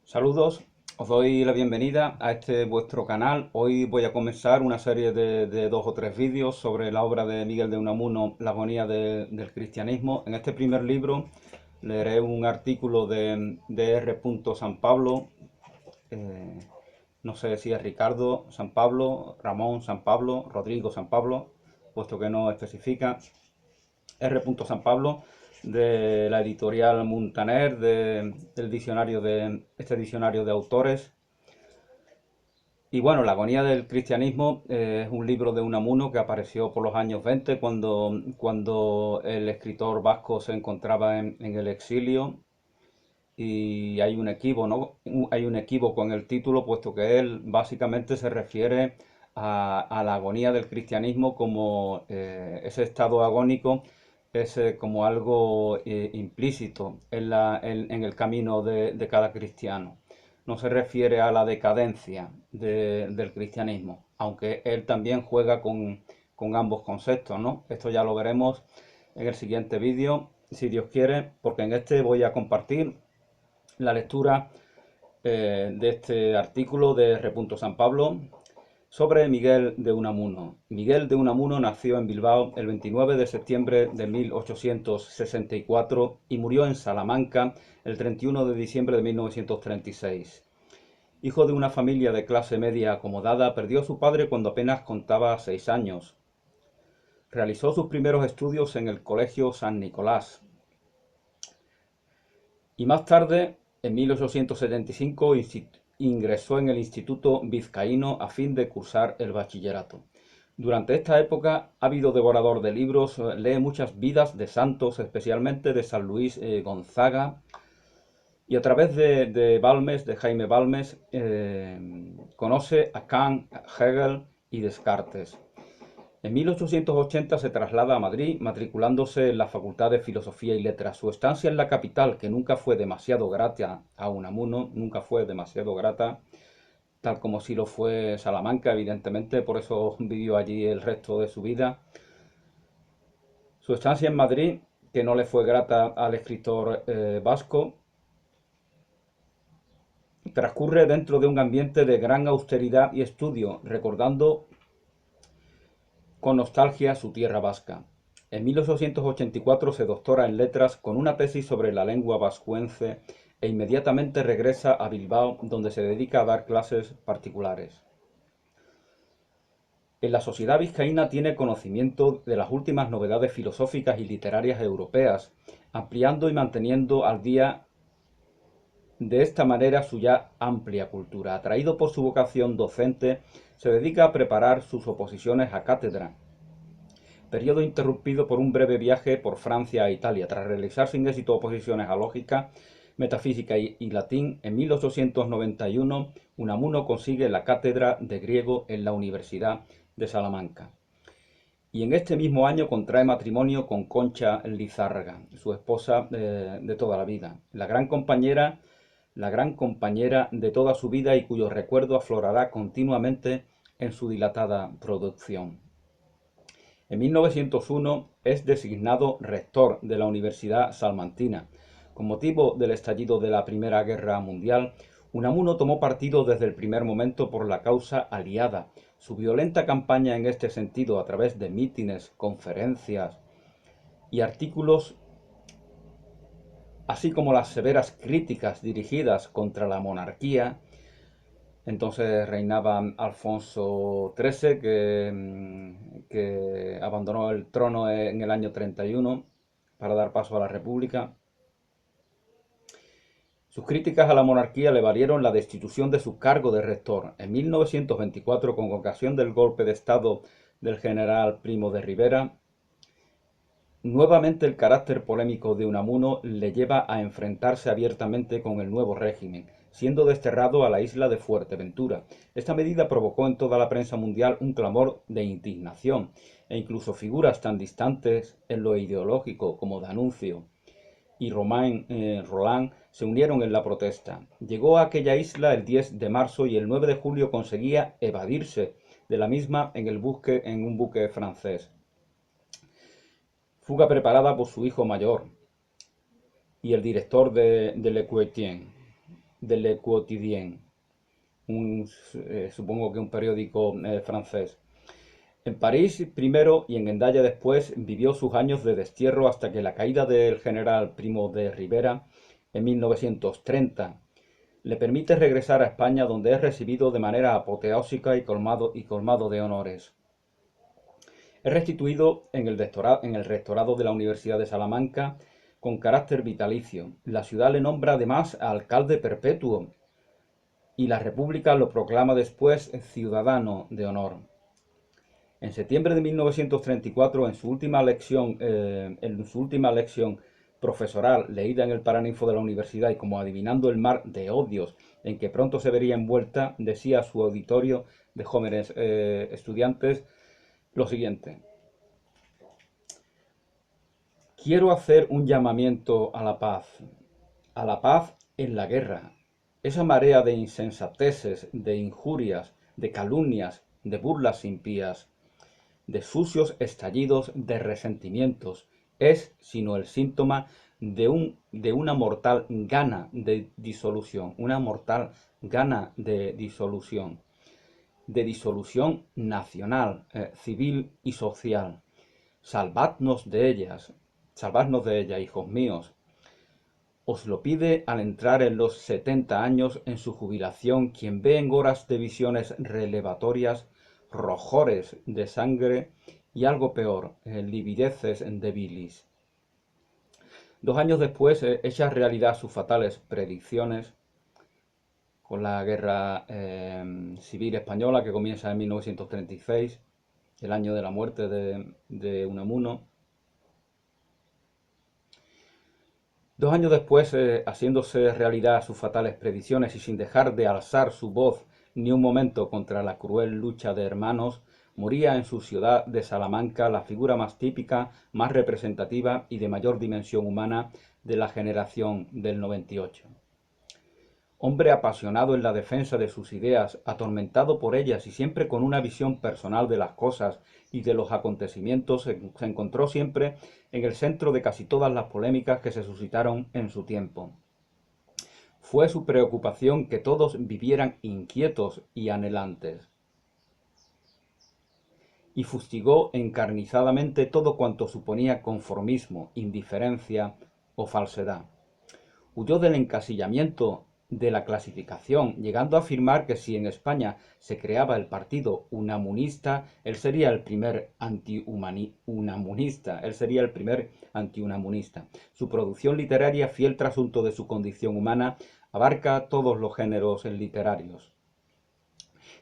Saludos, os doy la bienvenida a este vuestro canal. Hoy voy a comenzar una serie de dos o tres vídeos sobre la obra de Miguel de Unamuno, La agonía del cristianismo. En este primer libro leeré un artículo de R. San Pablo, eh, no sé si es Ricardo San Pablo, Ramón San Pablo, Rodrigo San Pablo, puesto que no especifica. R. San Pablo, de la editorial Muntaner, del diccionario de este diccionario de autores. Y bueno, La agonía del cristianismo es un libro de Unamuno que apareció por los años 20 cuando el escritor vasco se encontraba en el exilio. Y hay un equívoco, ¿no? Hay un equívoco en el título, puesto que él básicamente se refiere a la agonía del cristianismo como ese estado agónico es como algo implícito en el camino de cada cristiano. No se refiere a la decadencia del cristianismo, aunque él también juega con ambos conceptos, ¿no? Esto ya lo veremos en el siguiente vídeo, si Dios quiere, porque en este voy a compartir la lectura de este artículo de R. San Pablo sobre Miguel de Unamuno. Miguel de Unamuno nació en Bilbao el 29 de septiembre de 1864 y murió en Salamanca el 31 de diciembre de 1936. Hijo de una familia de clase media acomodada, perdió a su padre cuando apenas contaba 6 años. Realizó sus primeros estudios en el Colegio San Nicolás y más tarde, en 1875, ingresó en el Instituto Vizcaíno a fin de cursar el bachillerato. Durante esta época, ávido devorador de libros, lee muchas vidas de santos, especialmente de San Luis Gonzaga, y a través de Balmes, de Jaime Balmes, conoce a Kant, Hegel y Descartes. En 1880 se traslada a Madrid, matriculándose en la Facultad de Filosofía y Letras. Su estancia en la capital, que nunca fue demasiado grata a Unamuno, nunca fue demasiado grata, tal como sí lo fue Salamanca, evidentemente, por eso vivió allí el resto de su vida. Su estancia en Madrid, que no le fue grata al escritor vasco, transcurre dentro de un ambiente de gran austeridad y estudio, recordando con nostalgia su tierra vasca. En 1884 se doctora en letras con una tesis sobre la lengua vascuence e inmediatamente regresa a Bilbao, donde se dedica a dar clases particulares. En la sociedad vizcaína tiene conocimiento de las últimas novedades filosóficas y literarias europeas, ampliando y manteniendo al día de esta manera su ya amplia cultura. Atraído por su vocación docente, se dedica a preparar sus oposiciones a cátedra, periodo interrumpido por un breve viaje por Francia a Italia. Tras realizar sin éxito oposiciones a lógica, metafísica y latín, en 1891 Unamuno consigue la cátedra de griego en la Universidad de Salamanca. Y en este mismo año contrae matrimonio con Concha Lizárraga, su esposa de toda la vida, la gran compañera de toda su vida y cuyo recuerdo aflorará continuamente en su dilatada producción. En 1901 es designado rector de la Universidad Salmantina. Con motivo del estallido de la Primera Guerra Mundial, Unamuno tomó partido desde el primer momento por la causa aliada. Su violenta campaña en este sentido, a través de mítines, conferencias y artículos, así como las severas críticas dirigidas contra la monarquía. Entonces reinaba Alfonso XIII, que abandonó el trono en el año 31 para dar paso a la República. Sus críticas a la monarquía le valieron la destitución de su cargo de rector. En 1924, con ocasión del golpe de Estado del general Primo de Rivera, nuevamente el carácter polémico de Unamuno le lleva a enfrentarse abiertamente con el nuevo régimen, siendo desterrado a la isla de Fuerteventura. Esta medida provocó en toda la prensa mundial un clamor de indignación, e incluso figuras tan distantes en lo ideológico como D'Annunzio y Roland se unieron en la protesta. Llegó a aquella isla el 10 de marzo y el 9 de julio conseguía evadirse de la misma en un buque francés. Fuga preparada por su hijo mayor y el director de Le Quotidien. de Le Quotidien, supongo que un periódico francés. En París primero y en Hendaya después vivió sus años de destierro hasta que la caída del general Primo de Rivera en 1930 le permite regresar a España, donde es recibido de manera apoteósica y colmado de honores. Es restituido en el rectorado de la Universidad de Salamanca con carácter vitalicio. La ciudad le nombra además alcalde perpetuo y la República lo proclama después ciudadano de honor. En septiembre de 1934, en su última lección profesoral, leída en el Paraninfo de la universidad y como adivinando el mar de odios en que pronto se vería envuelta, decía a su auditorio de jóvenes estudiantes lo siguiente: quiero hacer un llamamiento a la paz en la guerra. Esa marea de insensateces, de injurias, de calumnias, de burlas impías, de sucios estallidos de resentimientos, es sino el síntoma de una mortal gana de disolución, de disolución nacional, civil y social. Salvadnos de ellas, salvadnos de ellas, hijos míos. Os lo pide al entrar en los 70 años en su jubilación quien ve en horas de visiones relevatorias rojores de sangre y algo peor, livideces de bilis. 2 años después echa realidad sus fatales predicciones con la guerra civil española que comienza en 1936, el año de la muerte de Unamuno. 2 años después, haciéndose realidad sus fatales predicciones y sin dejar de alzar su voz ni un momento contra la cruel lucha de hermanos, moría en su ciudad de Salamanca la figura más típica, más representativa y de mayor dimensión humana de la generación del 98. Hombre apasionado en la defensa de sus ideas, atormentado por ellas y siempre con una visión personal de las cosas y de los acontecimientos, se encontró siempre en el centro de casi todas las polémicas que se suscitaron en su tiempo. Fue su preocupación que todos vivieran inquietos y anhelantes, y fustigó encarnizadamente todo cuanto suponía conformismo, indiferencia o falsedad. Huyó del encasillamiento de la clasificación, llegando a afirmar que si en España se creaba el partido unamunista, él sería el primer antiunamunista. Su producción literaria, fiel trasunto de su condición humana, abarca todos los géneros literarios.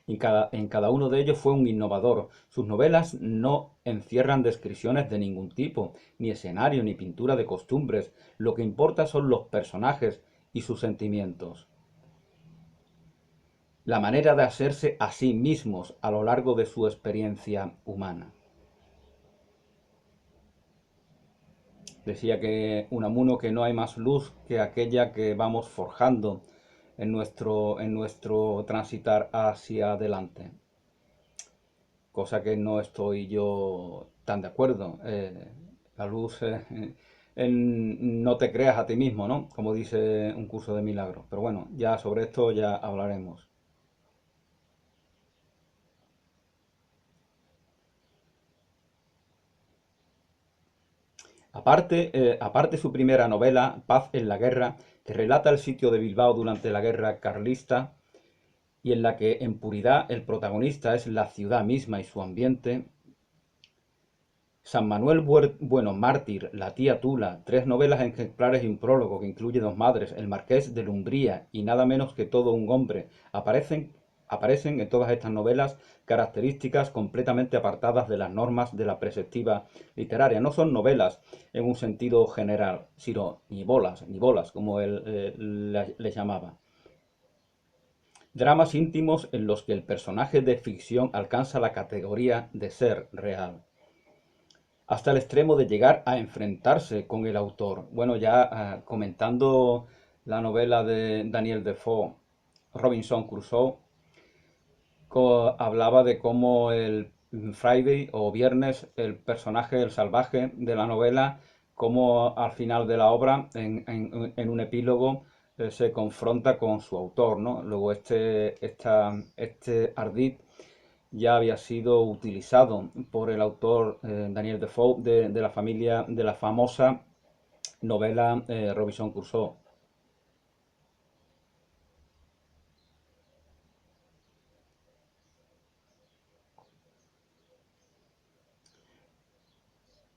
En cada uno de ellos fue un innovador. Sus novelas no encierran descripciones de ningún tipo, ni escenario, ni pintura de costumbres. Lo que importa son los personajes y sus sentimientos. La manera de hacerse a sí mismos a lo largo de su experiencia humana. Decía que Unamuno que no hay más luz que aquella que vamos forjando en nuestro transitar hacia adelante. Cosa que no estoy yo tan de acuerdo. La luz no te creas a ti mismo, ¿no? Como dice un curso de milagros. Pero bueno, ya sobre esto ya hablaremos. Aparte su primera novela, Paz en la Guerra, que relata el sitio de Bilbao durante la guerra carlista y en la que en puridad el protagonista es la ciudad misma y su ambiente. San Manuel Bueno, Mártir, La tía Tula, 3 novelas ejemplares y un prólogo que incluye 2 madres, El Marqués de Lumbría y Nada menos que todo un hombre, aparecen en todas estas novelas características completamente apartadas de las normas de la perspectiva literaria. No son novelas en un sentido general, sino ni bolas, como él le llamaba. Dramas íntimos en los que el personaje de ficción alcanza la categoría de ser real, hasta el extremo de llegar a enfrentarse con el autor. Bueno, ya comentando la novela de Daniel Defoe, Robinson Crusoe, hablaba de cómo el Friday o viernes, el personaje, el salvaje de la novela, como al final de la obra, en un epílogo, se confronta con su autor, ¿no? Luego este ardid ya había sido utilizado por el autor Daniel Defoe de la familia de la famosa novela Robinson Crusoe.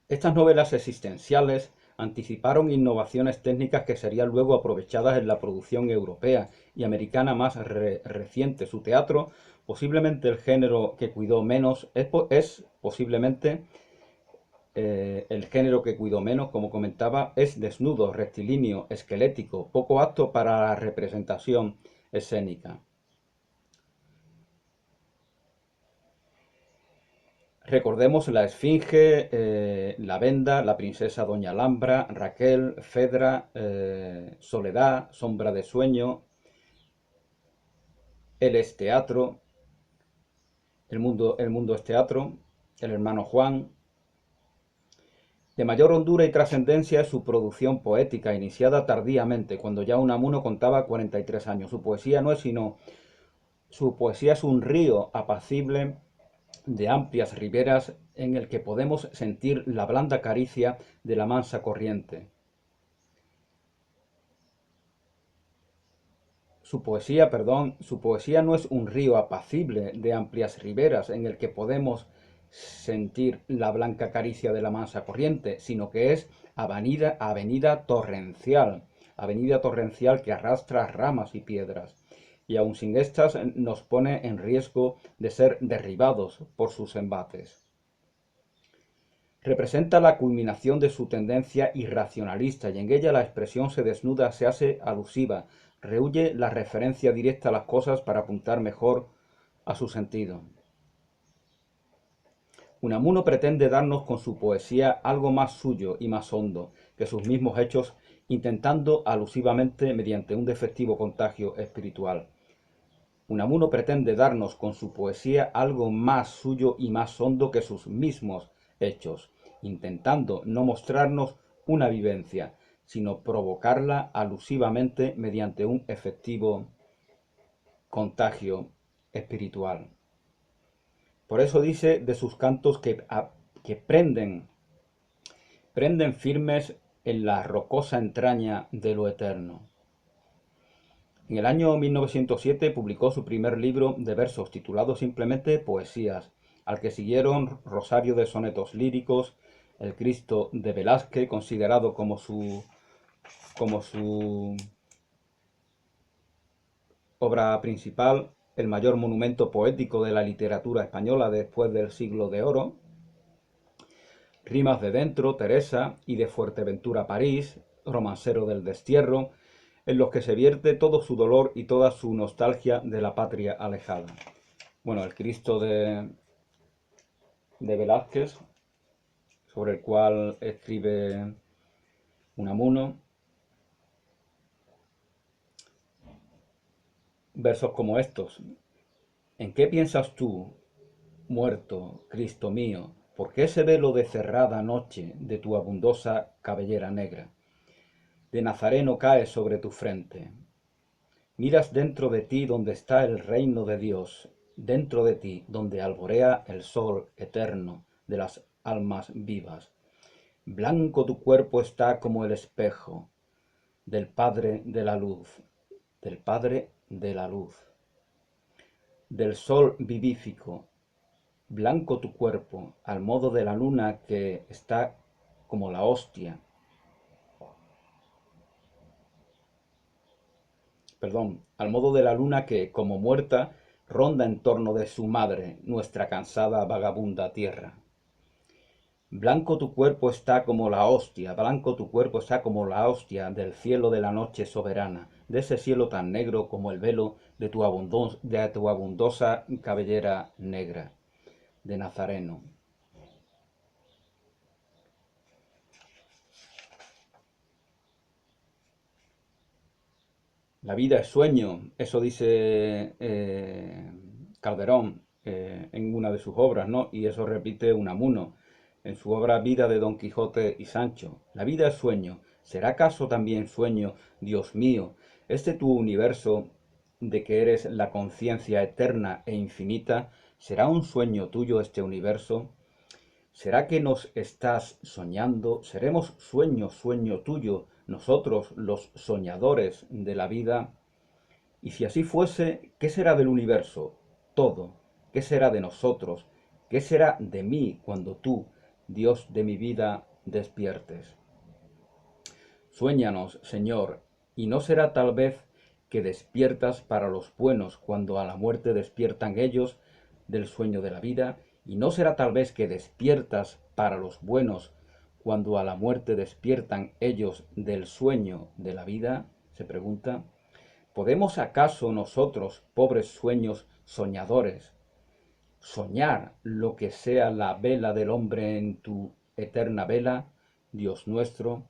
Estas novelas existenciales anticiparon innovaciones técnicas que serían luego aprovechadas en la producción europea y americana más reciente. Su teatro, posiblemente el género que cuidó menos, es posiblemente el género que cuidó menos, como comentaba, es desnudo, rectilíneo, esquelético, poco apto para la representación escénica. Recordemos la Esfinge, la Venda, la princesa Doña Alhambra, Raquel, Fedra, Soledad, Sombra de Sueño, El es teatro, el mundo es teatro, El hermano Juan. De mayor hondura y trascendencia es su producción poética, iniciada tardíamente, cuando ya Unamuno contaba 43 años. Su poesía es un río apacible de amplias riberas en el que podemos sentir la blanda caricia de la mansa corriente. Su poesía no es un río apacible de amplias riberas en el que podemos sentir la blanca caricia de la mansa corriente, sino que es avenida torrencial que arrastra ramas y piedras, y aun sin estas nos pone en riesgo de ser derribados por sus embates. Representa la culminación de su tendencia irracionalista y en ella la expresión se desnuda, se hace alusiva, rehúye la referencia directa a las cosas para apuntar mejor a su sentido. Unamuno pretende darnos con su poesía algo más suyo y más hondo que sus mismos hechos, intentando alusivamente mediante un defectivo contagio espiritual. Unamuno pretende darnos con su poesía algo más suyo y más hondo que sus mismos hechos, intentando no mostrarnos una vivencia, sino provocarla alusivamente mediante un efectivo contagio espiritual. Por eso dice de sus cantos que prenden firmes en la rocosa entraña de lo eterno. En el año 1907 publicó su primer libro de versos titulado simplemente Poesías, al que siguieron Rosario de sonetos líricos, El Cristo de Velázquez, considerado como su obra principal, el mayor monumento poético de la literatura española después del Siglo de Oro, Rimas de Dentro, Teresa y de Fuerteventura, París, Romancero del Destierro, en los que se vierte todo su dolor y toda su nostalgia de la patria alejada. Bueno, el Cristo de Velázquez, sobre el cual escribe Unamuno, versos como estos. ¿En qué piensas tú, muerto, Cristo mío? ¿Por qué ese velo de cerrada noche de tu abundosa cabellera negra? De Nazareno cae sobre tu frente. Miras dentro de ti donde está el reino de Dios, dentro de ti donde alborea el sol eterno de las almas vivas. Blanco tu cuerpo está como el espejo del Padre de la luz, del Padre de la luz, del sol vivífico. Blanco tu cuerpo, al modo de la luna que está como la hostia. Perdón, al modo de la luna que, como muerta, ronda en torno de su madre, nuestra cansada vagabunda tierra. Blanco tu cuerpo está como la hostia, blanco tu cuerpo está como la hostia del cielo de la noche soberana, de ese cielo tan negro como el velo de tu abundosa cabellera negra, de Nazareno. La vida es sueño, eso dice Calderón en una de sus obras, ¿no? Y eso repite Unamuno en su obra Vida de Don Quijote y Sancho. La vida es sueño. ¿Será acaso también sueño, Dios mío, Este tu universo de que eres la conciencia eterna e infinita, ¿será un sueño tuyo este universo? ¿Será que nos estás soñando? ¿Seremos sueño tuyo, nosotros los soñadores de la vida? Y si así fuese, ¿qué será del universo? Todo. ¿Qué será de nosotros? ¿Qué será de mí cuando tú, Dios de mi vida, despiertes? Suéñanos, Señor, y no será tal vez que despiertas para los buenos cuando a la muerte despiertan ellos del sueño de la vida, y no será tal vez que despiertas para los buenos cuando a la muerte despiertan ellos del sueño de la vida, se pregunta. ¿Podemos acaso nosotros, pobres sueños soñadores, soñar lo que sea la vela del hombre en tu eterna vela, Dios nuestro?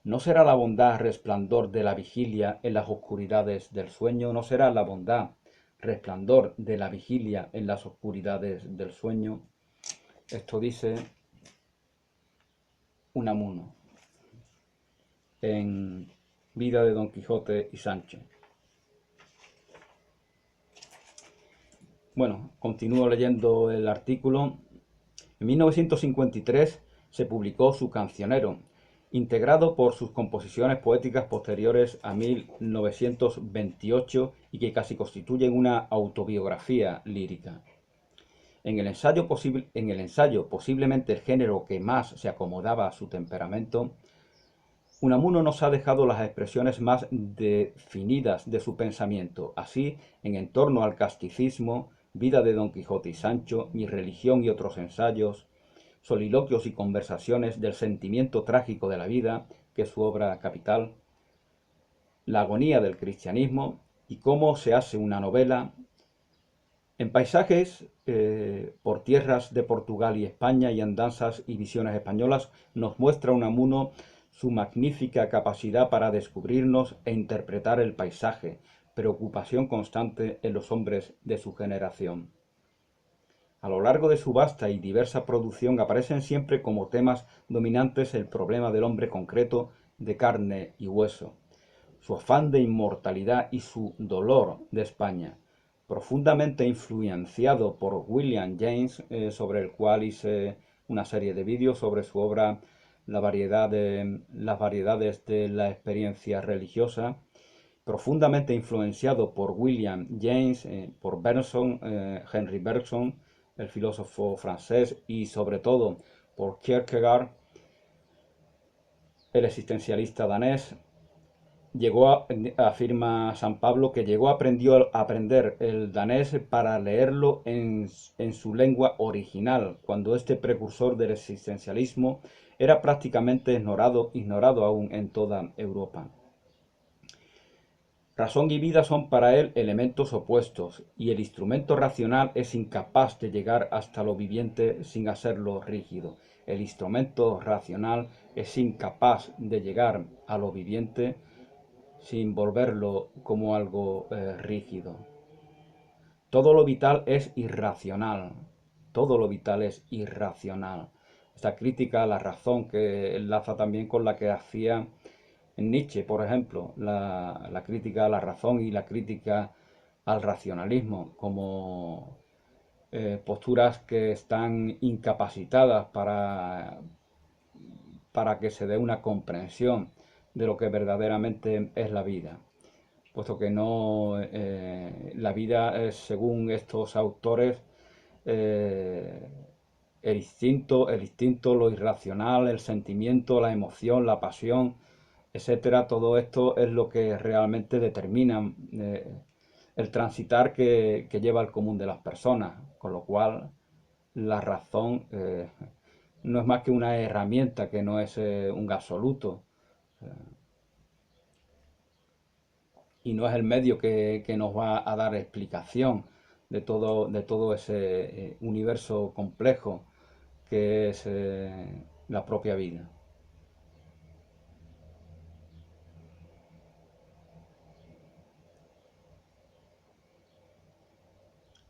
¿No será la bondad resplandor de la vigilia en las oscuridades del sueño? ¿No será la bondad resplandor de la vigilia en las oscuridades del sueño? Esto dice Unamuno en Vida de Don Quijote y Sancho. Bueno, continúo leyendo el artículo. En 1953 se publicó su Cancionero, integrado por sus composiciones poéticas posteriores a 1928 y que casi constituyen una autobiografía lírica. En el ensayo, posiblemente el género que más se acomodaba a su temperamento, Unamuno nos ha dejado las expresiones más definidas de su pensamiento. Así, en torno al casticismo, Vida de Don Quijote y Sancho, Mi religión y otros ensayos, soliloquios y conversaciones del sentimiento trágico de la vida, que es su obra capital, la agonía del cristianismo y cómo se hace una novela. En paisajes por tierras de Portugal y España y andanzas y visiones españolas nos muestra Unamuno su magnífica capacidad para descubrirnos e interpretar el paisaje, preocupación constante en los hombres de su generación. A lo largo de su vasta y diversa producción aparecen siempre como temas dominantes el problema del hombre concreto de carne y hueso, su afán de inmortalidad y su dolor de España, profundamente influenciado por William James, sobre el cual hice una serie de vídeos sobre su obra las variedades de la experiencia religiosa, profundamente influenciado por William James, por Bergson, Henry Bergson, el filósofo francés, y sobre todo por Kierkegaard, el existencialista danés. Afirma San Pablo, que llegó a aprender el danés para leerlo en su lengua original, cuando este precursor del existencialismo era prácticamente ignorado aún en toda Europa. Razón y vida son para él elementos opuestos, y el instrumento racional es incapaz de llegar hasta lo viviente sin hacerlo rígido. El instrumento racional es incapaz de llegar a lo viviente sin volverlo como algo rígido. Todo lo vital es irracional. Todo lo vital es irracional. Esta crítica a la razón, que enlaza también con la que hacía Nietzsche, por ejemplo, la crítica a la razón y la crítica al racionalismo, como posturas que están incapacitadas para que se dé una comprensión de lo que verdaderamente es la vida, puesto que no, la vida es, según estos autores, eh, el instinto, lo irracional, el sentimiento, la emoción, la pasión, etcétera. Todo esto es lo que realmente determina el transitar que lleva el común de las personas, con lo cual la razón no es más que una herramienta, que no es un absoluto, y no es el medio que nos va a dar explicación de todo ese universo complejo que es la propia vida.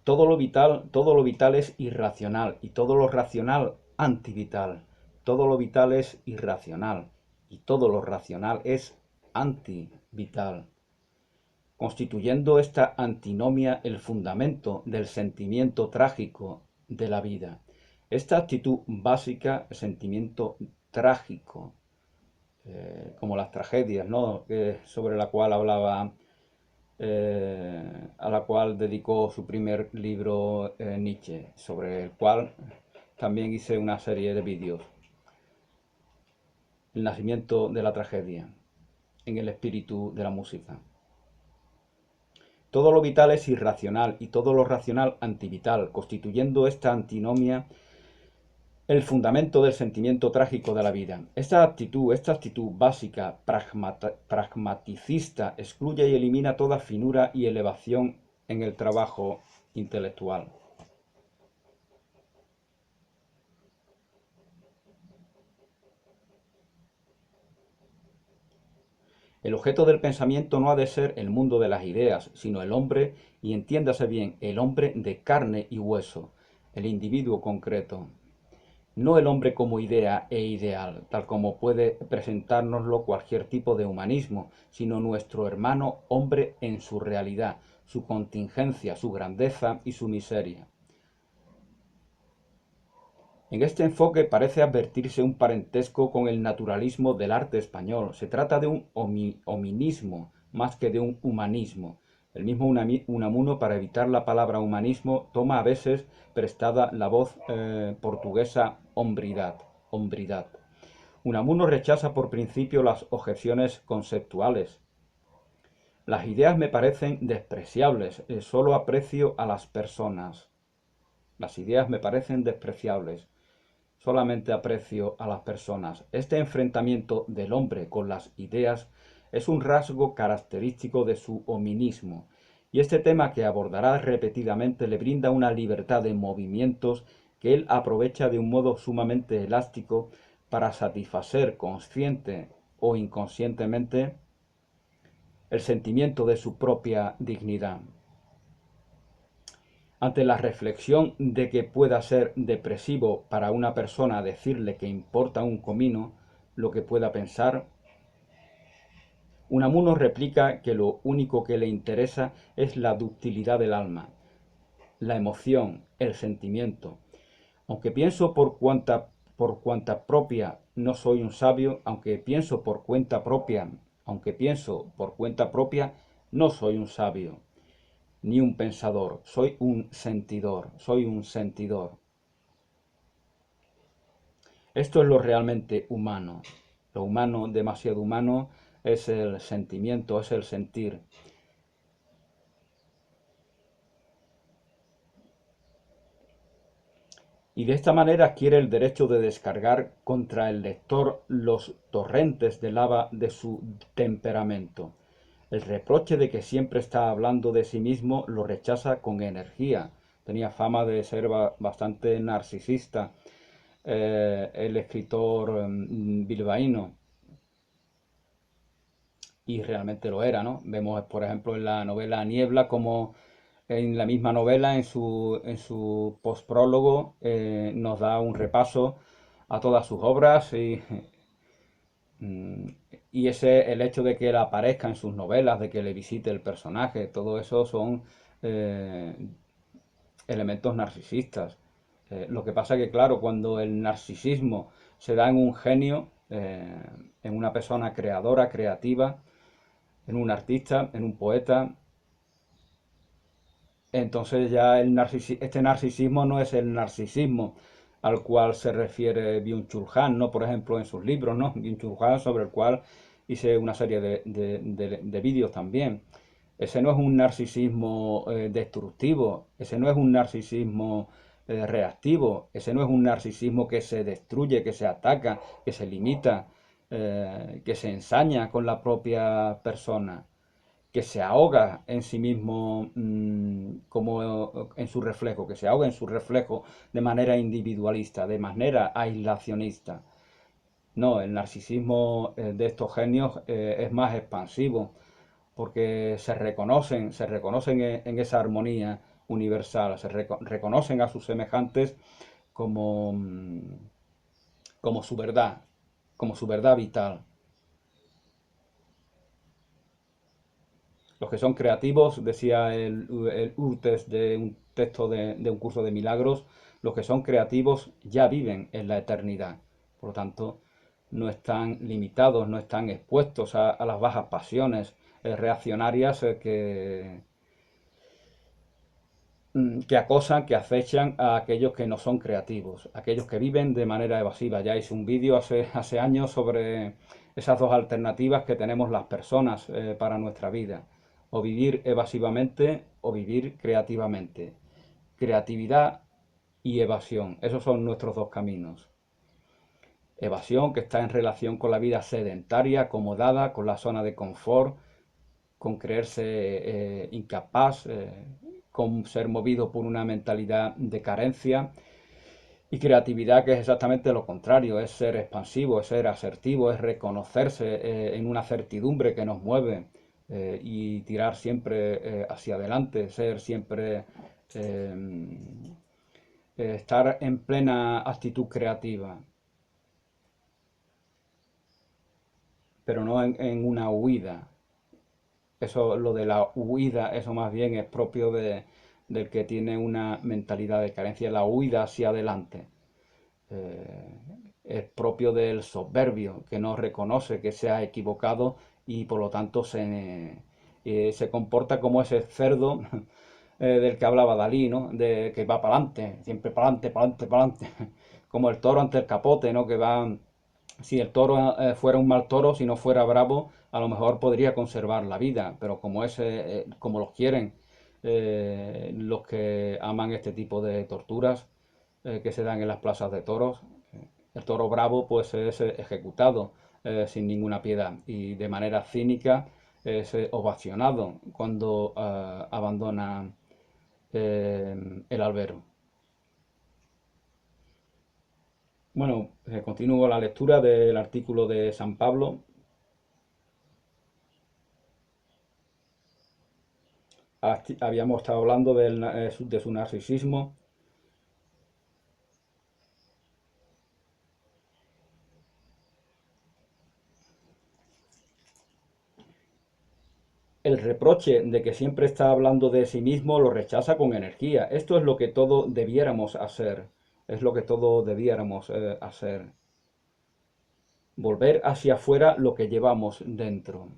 Todo lo vital es irracional, y todo lo racional antivital. Todo lo vital es irracional y todo lo racional es antivital. constituyendo esta antinomia el fundamento del sentimiento trágico de la vida. Esta actitud básica, el sentimiento trágico, como las tragedias, ¿no? Sobre la cual hablaba, a la cual dedicó su primer libro Nietzsche, sobre el cual también hice una serie de vídeos. El nacimiento de la tragedia en el espíritu de la música. Todo lo vital es irracional y todo lo racional antivital, constituyendo esta antinomia el fundamento del sentimiento trágico de la vida. Esta actitud básica, pragmaticista, excluye y elimina toda finura y elevación en el trabajo intelectual. El objeto del pensamiento no ha de ser el mundo de las ideas, sino el hombre, y entiéndase bien, el hombre de carne y hueso, el individuo concreto. No el hombre como idea e ideal, tal como puede presentárnoslo cualquier tipo de humanismo, sino nuestro hermano hombre en su realidad, su contingencia, su grandeza y su miseria. En este enfoque parece advertirse un parentesco con el naturalismo del arte español. Se trata de un hominismo más que de un humanismo. El mismo Unamuno, para evitar la palabra humanismo, toma a veces prestada la voz portuguesa hombridad. Unamuno rechaza por principio las objeciones conceptuales. Las ideas me parecen despreciables, solo aprecio a las personas. Las ideas me parecen despreciables. Solamente aprecio a las personas. Este enfrentamiento del hombre con las ideas es un rasgo característico de su hominismo, y este tema que abordará repetidamente le brinda una libertad de movimientos que él aprovecha de un modo sumamente elástico para satisfacer consciente o inconscientemente el sentimiento de su propia dignidad. Ante la reflexión de que pueda ser depresivo para una persona decirle que importa un comino lo que pueda pensar, Unamuno replica que lo único que le interesa es la ductilidad del alma, la emoción, el sentimiento. Aunque pienso por cuanta propia no soy un sabio, aunque pienso por cuenta propia, no soy un sabio ni un pensador, soy un sentidor, soy un sentidor. Esto es lo realmente humano. Lo humano, demasiado humano, es el sentimiento, es el sentir. Y de esta manera adquiere el derecho de descargar contra el lector los torrentes de lava de su temperamento. El reproche de que siempre está hablando de sí mismo lo rechaza con energía. Tenía fama de ser bastante narcisista, el escritor bilbaíno, y realmente lo era, ¿no? Vemos, por ejemplo, en la novela Niebla, como en la misma novela, en su postprólogo, nos da un repaso a todas sus obras mm, y ese, el hecho de que él aparezca en sus novelas, de que le visite el personaje, todo eso son eh, elementos narcisistas. Lo que pasa que, claro, cuando el narcisismo se da en un genio, en una persona creadora, creativa, en un artista, en un poeta, entonces ya este narcisismo no es el narcisismo al cual se refiere Byung-Chul Han, ¿no? Por ejemplo, en sus libros, ¿no? Byung-Chul Han, sobre el cual hice una serie de vídeos también. Ese no es un narcisismo destructivo, ese no es un narcisismo reactivo, ese no es un narcisismo que se destruye, que se ataca, que se limita, que se ensaña con la propia persona, que se ahoga en sí mismo, como en su reflejo, que se ahoga en su reflejo de manera individualista, de manera aislacionista. No, el narcisismo de estos genios es más expansivo, porque se reconocen en esa armonía universal, reconocen a sus semejantes como, como su verdad, como su verdad vital. Los que son creativos, decía el Urtes de un texto de un curso de milagros, los que son creativos ya viven en la eternidad. Por lo tanto, no están limitados, no están expuestos a las bajas pasiones reaccionarias que acosan, que acechan a aquellos que no son creativos, aquellos que viven de manera evasiva. Ya hice un vídeo hace años sobre esas dos alternativas que tenemos las personas para nuestra vida, o vivir evasivamente o vivir creativamente. Creatividad y evasión, esos son nuestros dos caminos. Evasión que está en relación con la vida sedentaria, acomodada, con la zona de confort, con creerse incapaz, con ser movido por una mentalidad de carencia. Y creatividad que es exactamente lo contrario, es ser expansivo, es ser asertivo, es reconocerse en una certidumbre que nos mueve y tirar siempre hacia adelante, ser siempre, estar en plena actitud creativa, pero no en una huida. Eso, lo de la huida, eso más bien es propio del que tiene una mentalidad de carencia, la huida hacia adelante. Eh, es propio del soberbio, que no reconoce que se ha equivocado y por lo tanto se comporta como ese cerdo del que hablaba Dalí, ¿no? De que va para adelante, siempre para adelante, para adelante, para adelante. Como el toro ante el capote, ¿no? Que va, si el toro fuera un mal toro, si no fuera bravo, a lo mejor podría conservar la vida, pero como los quieren los que aman este tipo de torturas que se dan en las plazas de toros, el toro bravo pues es ejecutado sin ninguna piedad y de manera cínica es ovacionado cuando abandona el albero. Bueno, continúo la lectura del artículo de San Pablo. Habíamos estado hablando de su narcisismo. El reproche de que siempre está hablando de sí mismo lo rechaza con energía. Esto es lo que todos debiéramos hacer. Es lo que todos debiéramos hacer. Volver hacia afuera lo que llevamos dentro.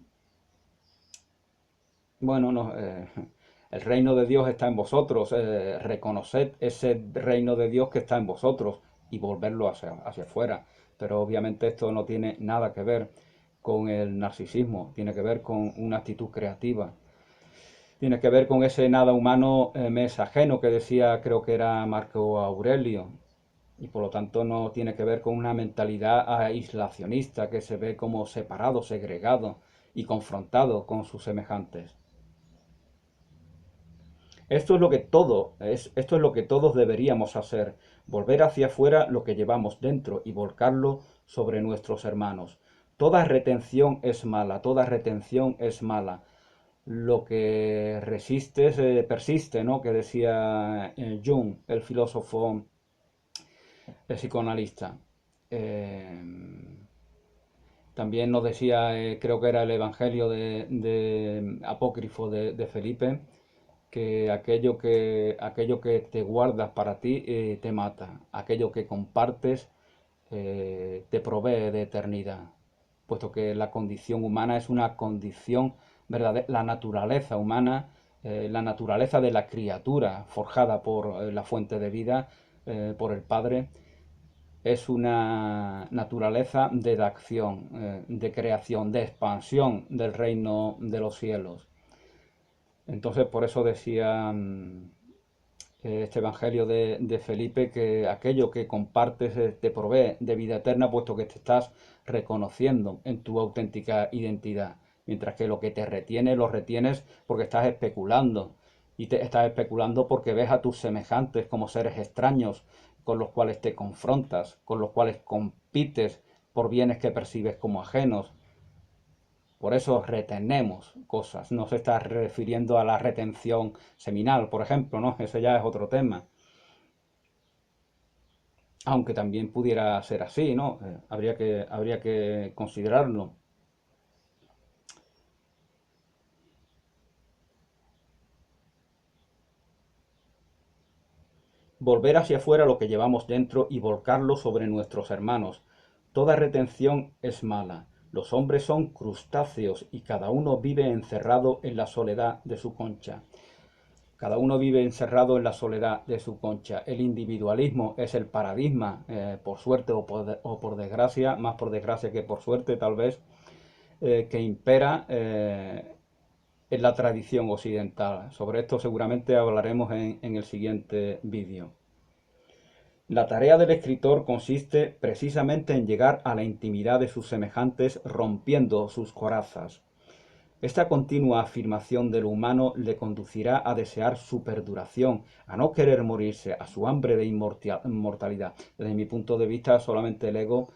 Bueno, no, el reino de Dios está en vosotros. Reconoced ese reino de Dios que está en vosotros y volverlo hacia afuera. Pero obviamente esto no tiene nada que ver con el narcisismo, tiene que ver con una actitud creativa. Tiene que ver con ese nada humano me es ajeno que decía, creo que era Marco Aurelio, y por lo tanto no tiene que ver con una mentalidad aislacionista que se ve como separado, segregado y confrontado con sus semejantes. Esto es lo que todos deberíamos hacer, volver hacia afuera lo que llevamos dentro y volcarlo sobre nuestros hermanos. Toda retención es mala, toda retención es mala. Lo que resiste persiste, ¿no? Que decía Jung, el filósofo, el psicoanalista. Eh, También nos decía, creo que era el Evangelio de apócrifo de Felipe, que aquello que te guardas para ti te mata, aquello que compartes te provee de eternidad, puesto que la condición humana es una condición verdadera, la naturaleza humana, la naturaleza de la criatura forjada por la fuente de vida, por el Padre, es una naturaleza de acción, de creación, de expansión del reino de los cielos. Entonces, por eso decía este Evangelio de Felipe que aquello que compartes te provee de vida eterna, puesto que te estás reconociendo en tu auténtica identidad. Mientras que lo que te retiene, lo retienes porque estás especulando. Y te estás especulando porque ves a tus semejantes como seres extraños con los cuales te confrontas, con los cuales compites por bienes que percibes como ajenos. Por eso retenemos cosas. No se está refiriendo a la retención seminal, por ejemplo, ¿no? Ese ya es otro tema. Aunque también pudiera ser así, ¿no? Habría que considerarlo. volver hacia afuera lo que llevamos dentro y volcarlo sobre nuestros hermanos. Toda retención es mala. Los hombres son crustáceos y cada uno vive encerrado en la soledad de su concha. Cada uno vive encerrado en la soledad de su concha. El individualismo es el paradigma, por suerte o por desgracia, más por desgracia que por suerte tal vez, que impera en la tradición occidental. Sobre esto seguramente hablaremos en el siguiente vídeo. La tarea del escritor consiste precisamente en llegar a la intimidad de sus semejantes rompiendo sus corazas. Esta continua afirmación de lo humano le conducirá a desear su perduración, a no querer morirse, a su hambre de inmortalidad. Desde mi punto de vista, solamente el ego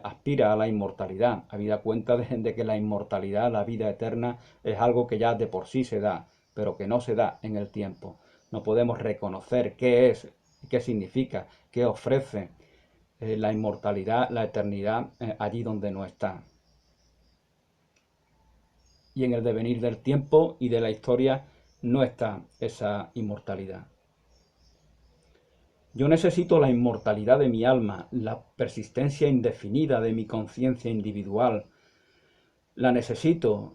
aspira a la inmortalidad, habida cuenta de que la inmortalidad, la vida eterna, es algo que ya de por sí se da, pero que no se da en el tiempo. No podemos reconocer qué es, qué significa, qué ofrece la inmortalidad, la eternidad, allí donde no está. Y en el devenir del tiempo y de la historia no está esa inmortalidad. Yo necesito la inmortalidad de mi alma, la persistencia indefinida de mi conciencia individual. La necesito.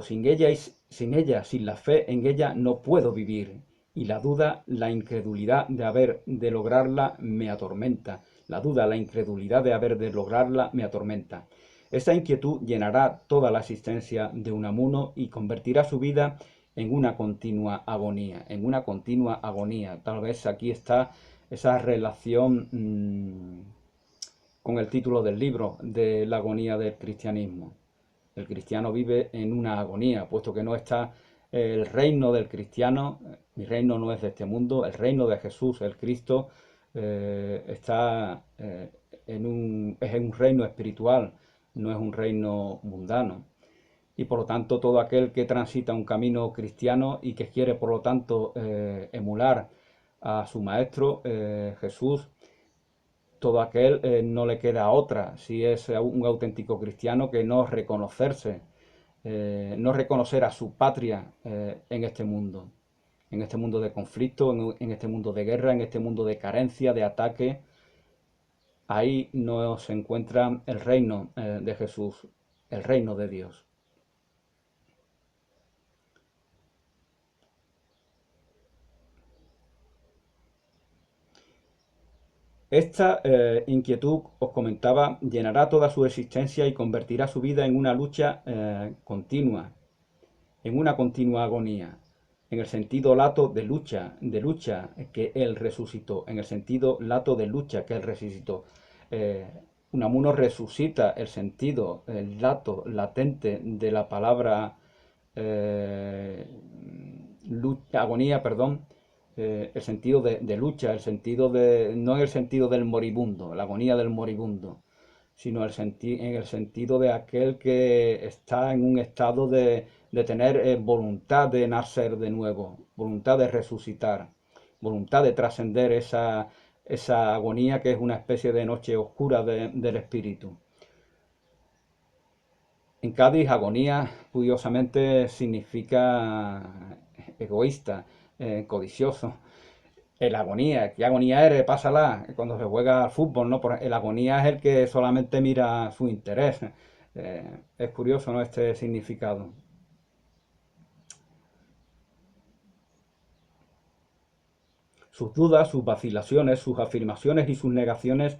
Sin ella, sin la fe en ella, no puedo vivir. Y la duda, la incredulidad de lograrla me atormenta. La duda, la incredulidad de haber de lograrla me atormenta. Esta inquietud llenará toda la existencia de Unamuno y convertirá su vida en una continua agonía, Tal vez aquí está esa relación con el título del libro, de la agonía del cristianismo. El cristiano vive en una agonía, puesto que no está el reino del cristiano, mi reino no es de este mundo, el reino de Jesús, el Cristo, está es un reino espiritual, no es un reino mundano. Y por lo tanto todo aquel que transita un camino cristiano y que quiere por lo tanto emular a su maestro Jesús, todo aquel no le queda otra, si es un auténtico cristiano, que no reconocerse, no reconocer a su patria en este mundo de conflicto, en este mundo de guerra, en este mundo de carencia, de ataque. Ahí no se encuentra el reino de Jesús, el reino de Dios. Esta inquietud, os comentaba, llenará toda su existencia y convertirá su vida en una lucha continua, en una continua agonía, en el sentido lato de lucha que Él resucitó, en el sentido lato de lucha que Él resucitó. Unamuno resucita el sentido, el lato latente de la palabra agonía, perdón, el sentido de lucha, el sentido no en el sentido del moribundo, la agonía del moribundo, sino en el sentido de aquel que está en un estado de tener voluntad de nacer de nuevo, voluntad de resucitar, voluntad de trascender esa agonía que es una especie de noche oscura del espíritu. En Cádiz, agonía, curiosamente, significa egoísta, codicioso. El agonía, ¿qué agonía eres? Pásala. Cuando se juega al fútbol, ¿no? El agonía es el que solamente mira su interés. Es curioso, ¿no? Este significado. Sus dudas, sus vacilaciones, sus afirmaciones y sus negaciones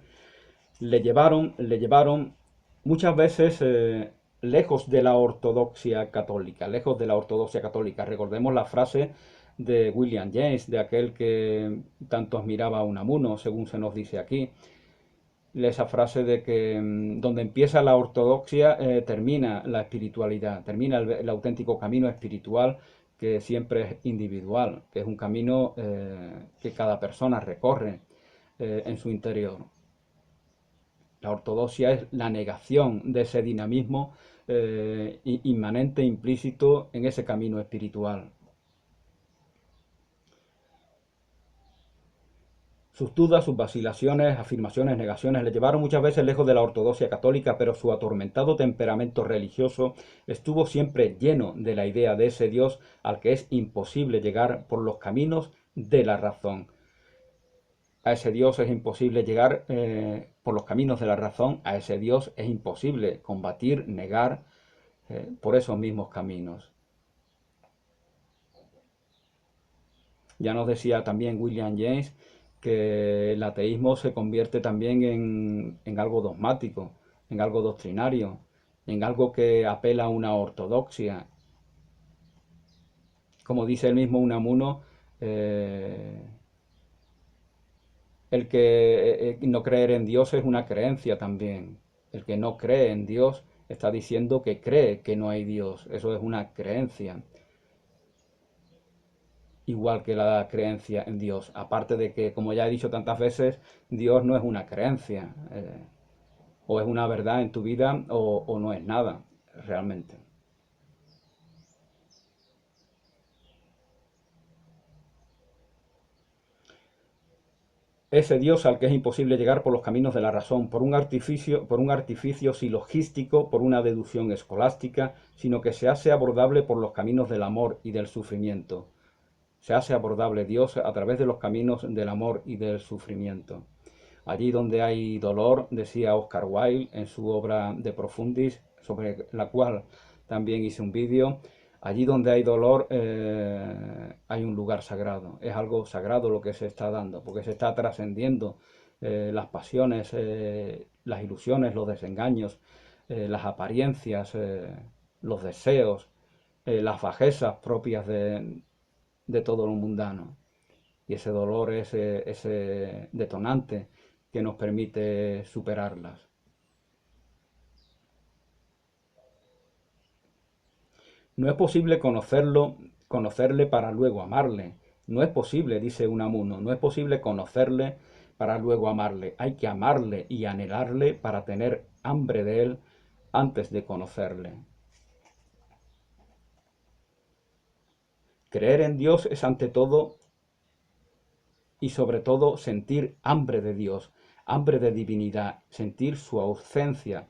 le llevaron muchas veces lejos de la ortodoxia católica, Recordemos la frase de William James, de aquel que tanto admiraba a Unamuno, según se nos dice aquí. Esa frase de que donde empieza la ortodoxia termina la espiritualidad, termina el auténtico camino espiritual, que siempre es individual, que es un camino que cada persona recorre en su interior. La ortodoxia es la negación de ese dinamismo inmanente, implícito en ese camino espiritual. Sus dudas, sus vacilaciones, afirmaciones, negaciones le llevaron muchas veces lejos de la ortodoxia católica, pero su atormentado temperamento religioso estuvo siempre lleno de la idea de ese Dios al que es imposible llegar por los caminos de la razón. A ese Dios es imposible llegar por los caminos de la razón, a ese Dios es imposible combatir, negar por esos mismos caminos. Ya nos decía también William James que el ateísmo se convierte también en algo dogmático, en algo doctrinario, en algo que apela a una ortodoxia. Como dice el mismo Unamuno, eh, el que no creer en Dios es una creencia también. El que no cree en Dios está diciendo que cree que no hay Dios. Eso es una creencia. Igual que la creencia en Dios. Aparte de que, como ya he dicho tantas veces, Dios no es una creencia. O es una verdad en tu vida o no es nada, realmente. Ese Dios al que es imposible llegar por los caminos de la razón, por un artificio silogístico, por una deducción escolástica, sino que se hace abordable por los caminos del amor y del sufrimiento. Se hace abordable Dios a través de los caminos del amor y del sufrimiento. Allí donde hay dolor, decía Oscar Wilde en su obra De Profundis, sobre la cual también hice un vídeo, allí donde hay dolor hay un lugar sagrado. Es algo sagrado lo que se está dando, porque se está trascendiendo las pasiones, las ilusiones, los desengaños, las apariencias, los deseos, las bajezas propias de todo lo mundano. Y ese dolor es ese detonante que nos permite superarlas. No es posible conocerle para luego amarle. No es posible, dice Unamuno, no es posible conocerle para luego amarle. Hay que amarle y anhelarle para tener hambre de él antes de conocerle. Creer en Dios es ante todo y sobre todo sentir hambre de Dios, hambre de divinidad, sentir su ausencia,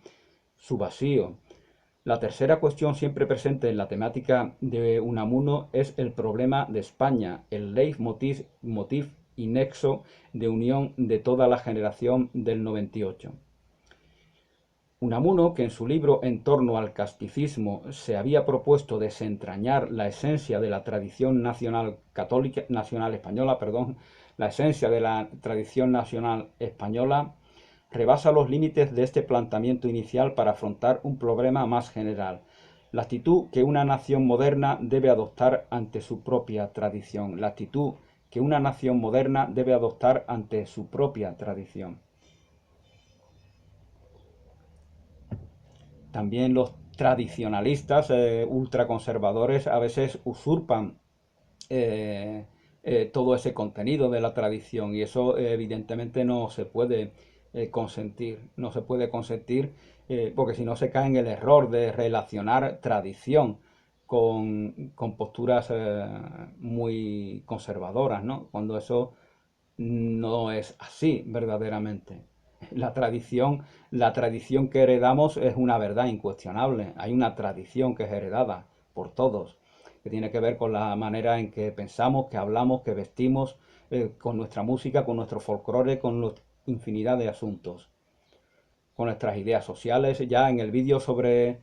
su vacío. La tercera cuestión siempre presente en la temática de Unamuno es el problema de España, el leitmotiv y nexo de unión de toda la generación del 98. Unamuno, que en su libro En torno al casticismo se había propuesto desentrañar la esencia de la tradición nacional católica, nacional española, la esencia de la tradición nacional española, rebasa los límites de este planteamiento inicial para afrontar un problema más general, la actitud que una nación moderna debe adoptar ante su propia tradición, la actitud que una nación moderna debe adoptar ante su propia tradición. También los tradicionalistas ultraconservadores a veces usurpan eh, todo ese contenido de la tradición y eso evidentemente no se puede consentir, no se puede consentir porque si no se cae en el error de relacionar tradición con posturas muy conservadoras, ¿no? Cuando eso no es así verdaderamente. La tradición que heredamos es una verdad incuestionable. Hay una tradición que es heredada por todos, que tiene que ver con la manera en que pensamos, que hablamos, que vestimos, con nuestra música, con nuestro folclore, con infinidad de asuntos, con nuestras ideas sociales. Ya en el vídeo sobre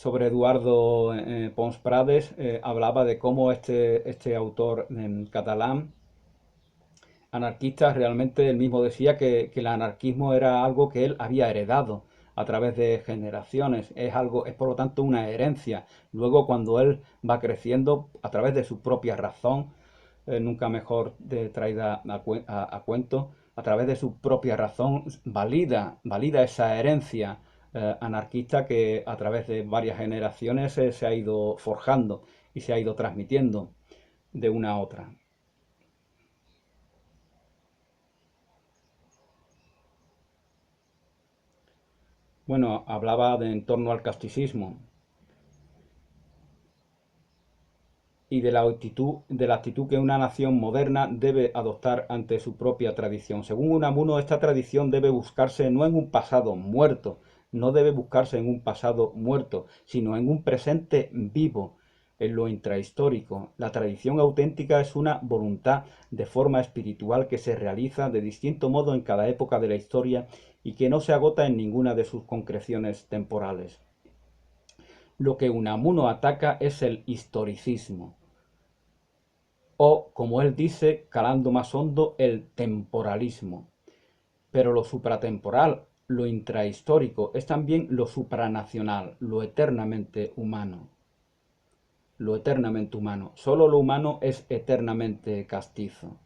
Eduardo Pons Prades hablaba de cómo este autor catalán anarquista, realmente él mismo decía que el anarquismo era algo que él había heredado a través de generaciones, es por lo tanto una herencia. Luego cuando él va creciendo a través de su propia razón, nunca mejor traída a cuento, a través de su propia razón valida esa herencia anarquista que a través de varias generaciones se ha ido forjando y se ha ido transmitiendo de una a otra. Bueno, hablaba de en torno al casticismo y de la actitud que una nación moderna debe adoptar ante su propia tradición. Según Unamuno, esta tradición debe buscarse no en un pasado muerto, no debe buscarse en un pasado muerto, sino en un presente vivo, en lo intrahistórico. La tradición auténtica es una voluntad de forma espiritual que se realiza de distinto modo en cada época de la historia y que no se agota en ninguna de sus concreciones temporales. Lo que Unamuno ataca es el historicismo, o, como él dice, calando más hondo, el temporalismo. Pero lo supratemporal, lo intrahistórico, es también lo supranacional, lo eternamente humano. Lo eternamente humano. Solo lo humano es eternamente castizo.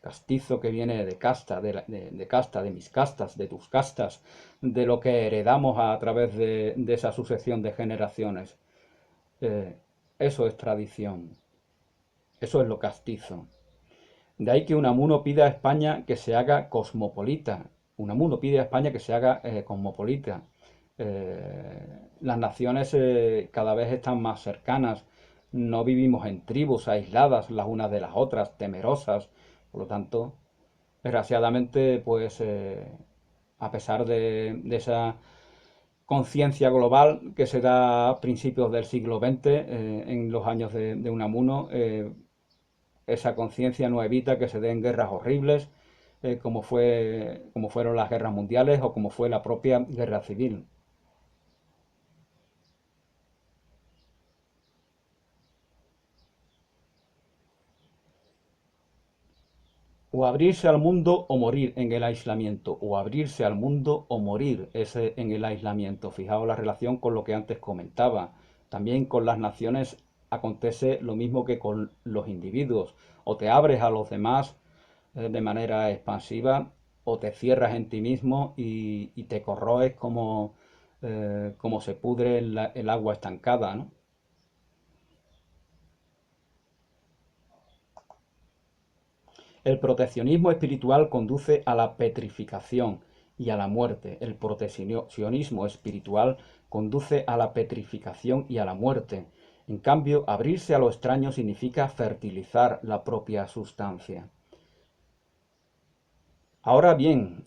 Castizo que viene de casta, de casta, de mis castas, de tus castas, de lo que heredamos a través de esa sucesión de generaciones. Eh, Eso es tradición. Eso es lo castizo. De ahí que Unamuno pide a España que se haga cosmopolita. Unamuno pide a España que se haga cosmopolita. Las naciones cada vez están más cercanas. No vivimos en tribus aisladas las unas de las otras, temerosas. Por lo tanto, desgraciadamente, pues a pesar de esa conciencia global que se da a principios del siglo XX, en los años de Unamuno, esa conciencia no evita que se den guerras horribles, como fueron las guerras mundiales o como fue la propia guerra civil. O abrirse al mundo o morir en el aislamiento, o abrirse al mundo o morir en el aislamiento. Fijaos la relación con lo que antes comentaba. También con las naciones acontece lo mismo que con los individuos. O te abres a los demás de manera expansiva, o te cierras en ti mismo y te corroes como se pudre el agua estancada, ¿no? El proteccionismo espiritual conduce a la petrificación y a la muerte. El proteccionismo espiritual conduce a la petrificación y a la muerte. En cambio, abrirse a lo extraño significa fertilizar la propia sustancia. Ahora bien,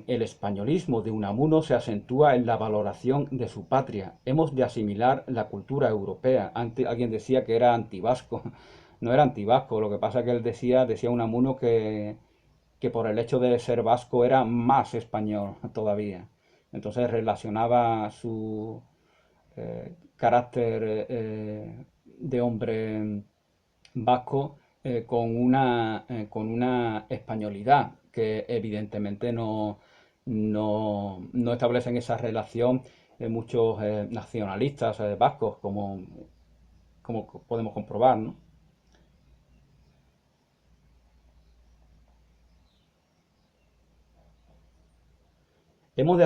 el españolismo de Unamuno se acentúa en la valoración de su patria. Hemos de asimilar la cultura europea. Antes alguien decía que era antivasco. No era antivasco, lo que pasa es que él decía Unamuno que por el hecho de ser vasco era más español todavía. Entonces relacionaba su carácter de hombre vasco con una españolidad que evidentemente no establecen esa relación muchos nacionalistas vascos, como podemos comprobar, ¿no? Hemos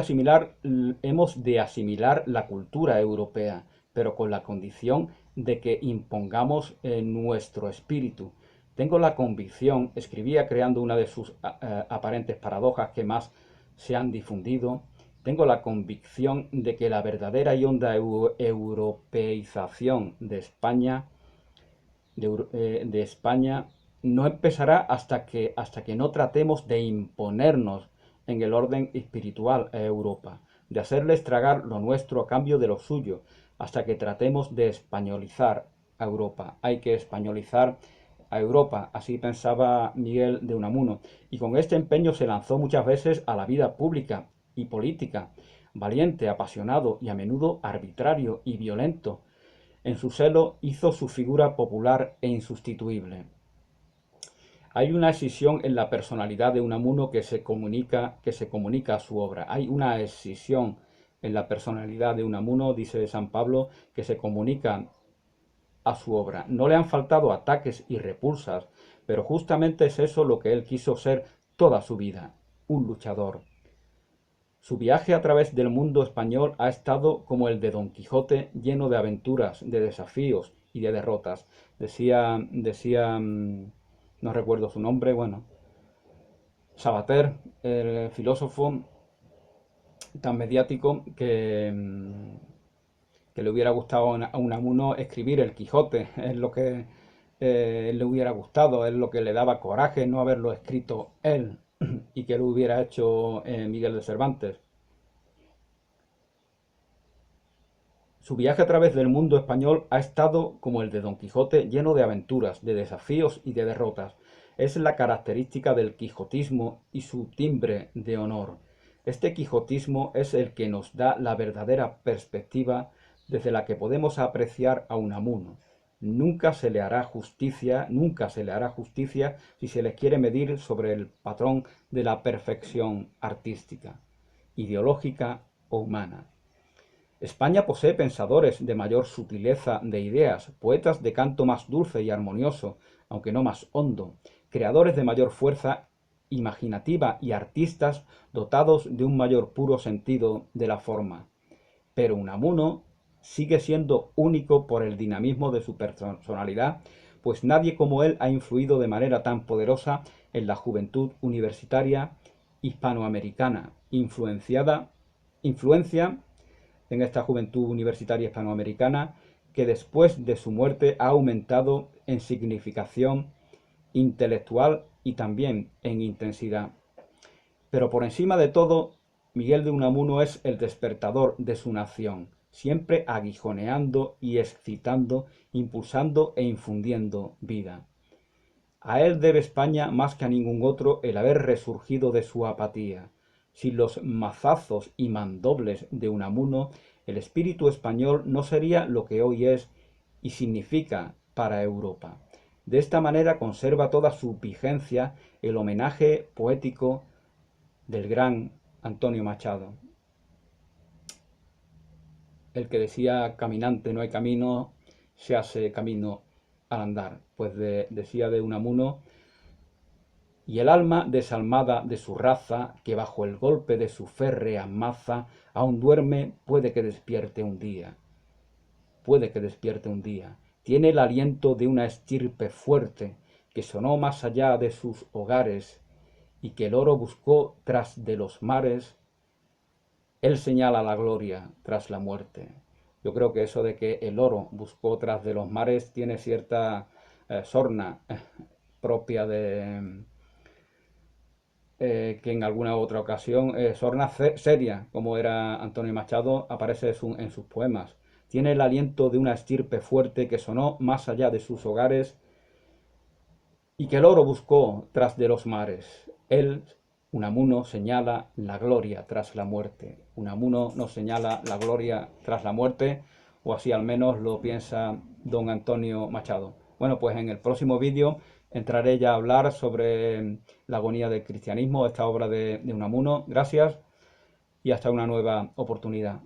de asimilar la cultura europea, pero con la condición de que impongamos nuestro espíritu. Tengo la convicción, escribía creando una de sus aparentes paradojas que más se han difundido, tengo la convicción de que la verdadera y honda europeización de España no empezará hasta que no tratemos de imponernos en el orden espiritual a Europa, de hacerles tragar lo nuestro a cambio de lo suyo, hasta que tratemos de españolizar a Europa. Hay que españolizar a Europa, así pensaba Miguel de Unamuno, y con este empeño se lanzó muchas veces a la vida pública y política, valiente, apasionado y a menudo arbitrario y violento. En su celo hizo su figura popular e insustituible. Hay una escisión en la personalidad de Unamuno que se comunica a su obra. Hay una escisión en la personalidad de Unamuno, dice San Pablo, que se comunica a su obra. No le han faltado ataques y repulsas, pero justamente es eso lo que él quiso ser toda su vida, un luchador. Su viaje a través del mundo español ha estado como el de Don Quijote, lleno de aventuras, de desafíos y de derrotas. No recuerdo su nombre, bueno, Sabater, el filósofo tan mediático que le hubiera gustado a Unamuno escribir el Quijote, es lo que le hubiera gustado, es lo que le daba coraje no haberlo escrito él y que lo hubiera hecho Miguel de Cervantes. Su viaje a través del mundo español ha estado, como el de Don Quijote, lleno de aventuras, de desafíos y de derrotas. Es la característica del quijotismo y su timbre de honor. Este quijotismo es el que nos da la verdadera perspectiva desde la que podemos apreciar a Unamuno. Nunca se le hará justicia si se les quiere medir sobre el patrón de la perfección artística, ideológica o humana. España posee pensadores de mayor sutileza de ideas, poetas de canto más dulce y armonioso, aunque no más hondo, creadores de mayor fuerza imaginativa y artistas dotados de un mayor puro sentido de la forma. Pero Unamuno sigue siendo único por el dinamismo de su personalidad, pues nadie como él ha influido de manera tan poderosa en la juventud universitaria hispanoamericana, influencia en esta juventud universitaria hispanoamericana que después de su muerte ha aumentado en significación intelectual y también en intensidad. Pero por encima de todo, Miguel de Unamuno es el despertador de su nación, siempre aguijoneando y excitando, impulsando e infundiendo vida. A él debe España más que a ningún otro el haber resurgido de su apatía. Sin los mazazos y mandobles de Unamuno, el espíritu español no sería lo que hoy es y significa para Europa. De esta manera conserva toda su vigencia el homenaje poético del gran Antonio Machado, el que decía: caminante no hay camino, se hace camino al andar. Pues decía de Unamuno: y el alma desalmada de su raza, que bajo el golpe de su férrea maza aún duerme, puede que despierte un día. Tiene el aliento de una estirpe fuerte, que sonó más allá de sus hogares, y que el oro buscó tras de los mares. Él señala la gloria tras la muerte. Yo creo que eso de que el oro buscó tras de los mares tiene cierta sorna propia de que en alguna otra ocasión, sorna seria, como era Antonio Machado, aparece en sus poemas. Tiene el aliento de una estirpe fuerte que sonó más allá de sus hogares y que el oro buscó tras de los mares. Él, Unamuno, señala la gloria tras la muerte. Unamuno nos señala la gloria tras la muerte, o así al menos lo piensa don Antonio Machado. Bueno, pues en el próximo vídeo entraré ya a hablar sobre la agonía del cristianismo, esta obra de Unamuno. Gracias y hasta una nueva oportunidad.